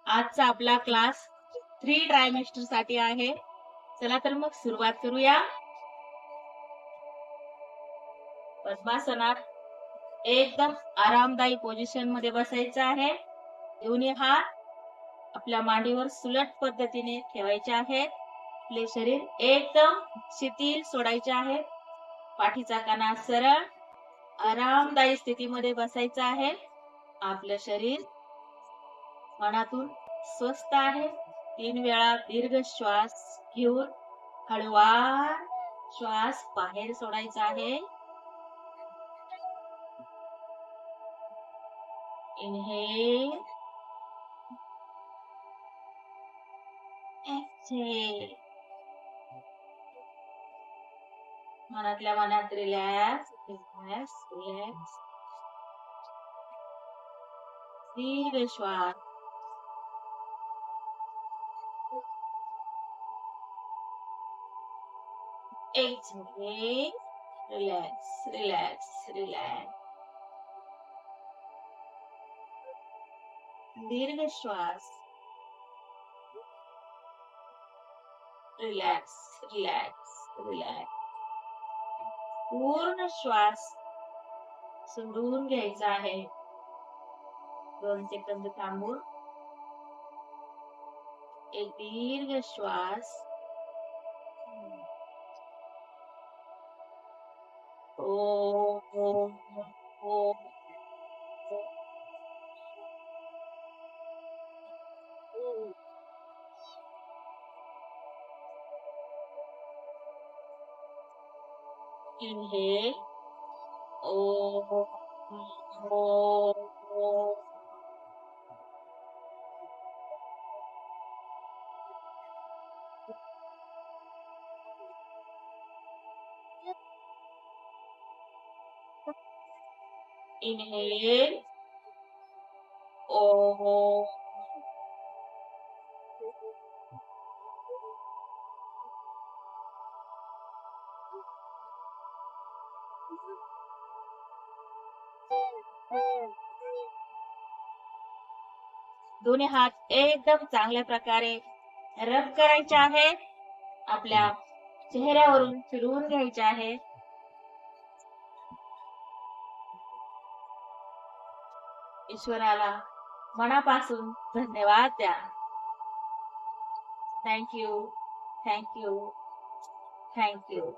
आजचा आपला class 3 trimester साठी आहे. चला तर मग सुरुवात करूया. पद्मासनात एकदम आरामदायी पोझिशन मध्ये बसायचं आहे. दोन्ही हात आपल्या मांडीवर सुलट पद्धतीने ठेवायचे आहेत. आपले शरीर एकदम शिथिल सोडायचे आहे. पाठीचा कणा सरळ आरामदायी स्थितीमध्ये बसायचं आहे. आपलं शरीर मनातून स्वस्थ आहे. 3 वेळा दीर्घ श्वास घेऊन हळूवार श्वास बाहेर सोडायचा आहे. Inhale, exhale. मनातल्या मनात रिलॅक्स रिलॅक्स रिलॅक्स. दीर्घ श्वास. Exhale, relax relax relax. दीर्घ श्वास. Relax relax relax. पूर्ण श्वास सोडून घ्यायचा आहे. 2 सेकंद थांबून एक दीर्घ श्वास. ओ ओ ओ. इनहेल. ओ ओ ओ. इनहेल. ओ. दोन्ही हात एकदम चांगल्या प्रकारे रब करायचे आहे. आपल्या चेहऱ्यावरून फिरवून घ्यायचे आहे. ईश्वराला मनापासून धन्यवाद द्या. Thank you thank you thank you.